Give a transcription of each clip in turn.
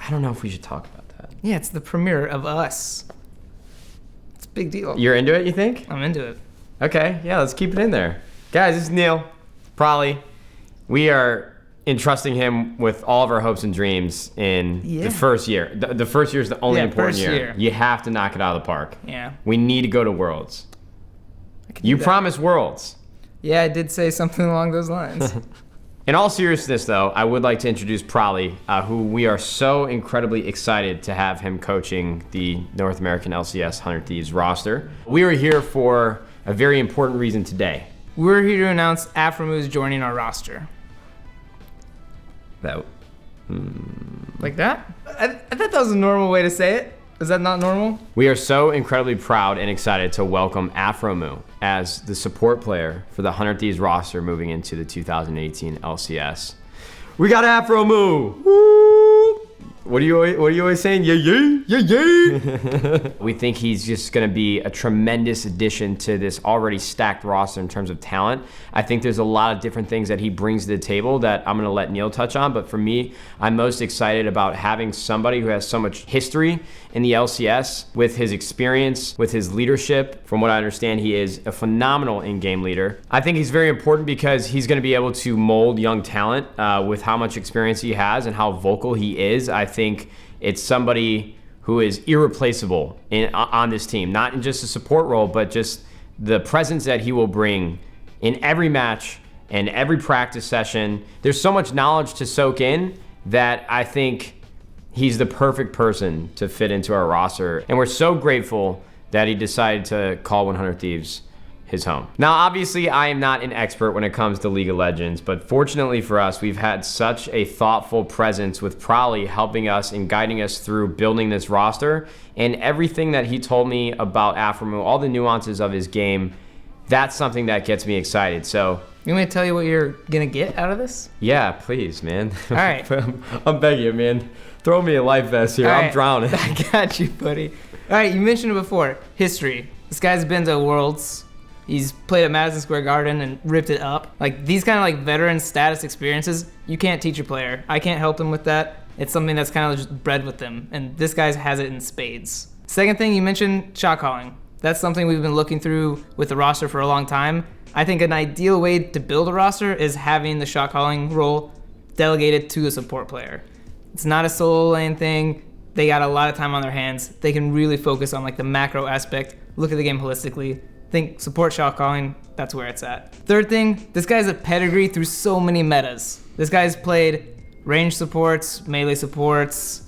I don't know if we should talk about that. Yeah, it's the premiere of Us. It's a big deal. You're into it, you think? I'm into it. Okay, yeah, let's keep it in there. Guys, this is Neil, Prolly. We are entrusting him with all of our hopes and dreams in the first year. The first year is the only important year. You have to knock it out of the park. Yeah. We need to go to Worlds. You promised Worlds. Yeah, I did say something along those lines. In all seriousness, though, I would like to introduce Prolly, who we are so incredibly excited to have him coaching the North American LCS 100 Thieves roster. We are here for a very important reason today. We're here to announce Aphromoo is joining our roster. Like that? I thought that was a normal way to say it. Is that not normal? We are so incredibly proud and excited to welcome Aphromoo as the support player for the 100 Thieves roster moving into the 2018 LCS. We got Aphromoo! Woo! What are you always saying? Yeah, yeah, yeah, yeah. We think he's just going to be a tremendous addition to this already stacked roster in terms of talent. I think there's a lot of different things that he brings to the table that I'm going to let Neil touch on. But for me, I'm most excited about having somebody who has so much history in the LCS with his experience, with his leadership. From what I understand, he is a phenomenal in-game leader. I think he's very important because he's going to be able to mold young talent with how much experience he has and how vocal he is. I think it's somebody who is irreplaceable on this team, not in just a support role, but just the presence that he will bring in every match and every practice session. There's so much knowledge to soak in that I think he's the perfect person to fit into our roster. And we're so grateful that he decided to call 100 Thieves his home. Now, obviously, I am not an expert when it comes to League of Legends, but fortunately for us, we've had such a thoughtful presence with Prolly helping us and guiding us through building this roster. And everything that he told me about Aphromoo, all the nuances of his game, that's something that gets me excited. So, you want me to tell you what you're going to get out of this? Yeah, please, man. All right. I'm begging you, man. Throw me a life vest here. I'm drowning. I got you, buddy. All right, you mentioned it before. History. This guy's been to Worlds. He's played at Madison Square Garden and ripped it up. Like, these kind of like veteran status experiences, you can't teach a player. I can't help them with that. It's something that's kind of just bred with them. And this guy has it in spades. Second thing, you mentioned shot calling. That's something we've been looking through with the roster for a long time. I think an ideal way to build a roster is having the shot calling role delegated to a support player. It's not a solo lane thing. They got a lot of time on their hands. They can really focus on like the macro aspect, look at the game holistically. Think support shot calling, that's where it's at. Third thing, this guy's a pedigree through so many metas. This guy's played range supports, melee supports,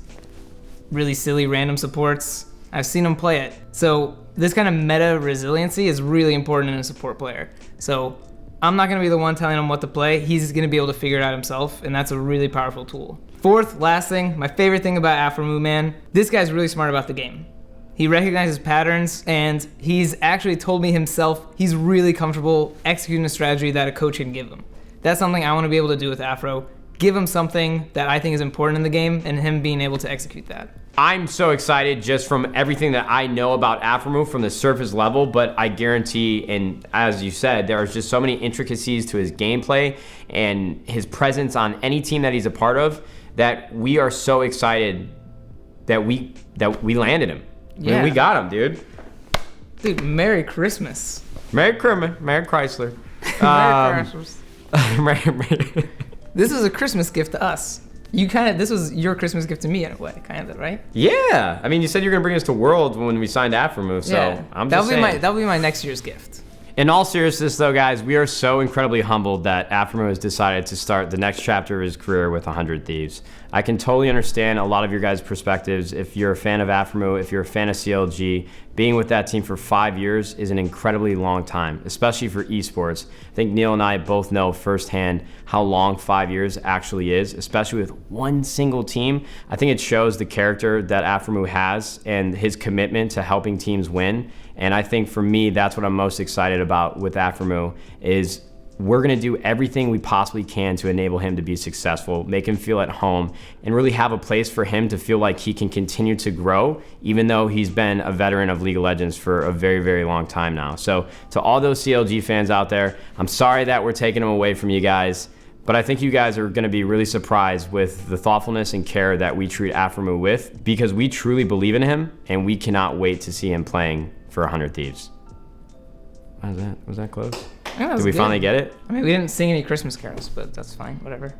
really silly random supports. I've seen him play it. So this kind of meta resiliency is really important in a support player. So I'm not gonna be the one telling him what to play. He's gonna be able to figure it out himself, and that's a really powerful tool. Fourth, last thing, my favorite thing about Aphromoo, man, this guy's really smart about the game. He recognizes patterns, and he's actually told me himself he's really comfortable executing a strategy that a coach can give him. That's something I want to be able to do with Aphro. Give him something that I think is important in the game, and him being able to execute that. I'm so excited just from everything that I know about Aphromoo from the surface level, but I guarantee, and as you said, there are just so many intricacies to his gameplay and his presence on any team that he's a part of that we are so excited that we landed him. Yeah. I mean, we got him, dude. Dude, Merry Christmas. Merry Chrysler. Merry Christmas. This is a Christmas gift to us. This was your Christmas gift to me in a way, kind of, right? Yeah. I mean, you said you were going to bring us to Worlds when we signed Aphromoo, so yeah. I'm just saying. That'll be my next year's gift. In all seriousness, though, guys, we are so incredibly humbled that Aphromoo has decided to start the next chapter of his career with 100 Thieves. I can totally understand a lot of your guys' perspectives. If you're a fan of Aphromoo, if you're a fan of CLG, being with that team for 5 years is an incredibly long time, especially for esports. I think Neil and I both know firsthand how long 5 years actually is, especially with one single team. I think it shows the character that Aphromoo has and his commitment to helping teams win. And I think for me, that's what I'm most excited about with Aphromoo is we're going to do everything we possibly can to enable him to be successful, make him feel at home, and really have a place for him to feel like he can continue to grow, even though he's been a veteran of League of Legends for a very, very long time now. So to all those CLG fans out there, I'm sorry that we're taking him away from you guys, But I think you guys are going to be really surprised with the thoughtfulness and care that we treat Aphromoo with, because we truly believe in him, and we cannot wait to see him playing for 100 Thieves. What was that? Was that close? Yeah, that was Did we good. finally get it? I mean, we didn't sing any Christmas carols, but that's fine. Whatever.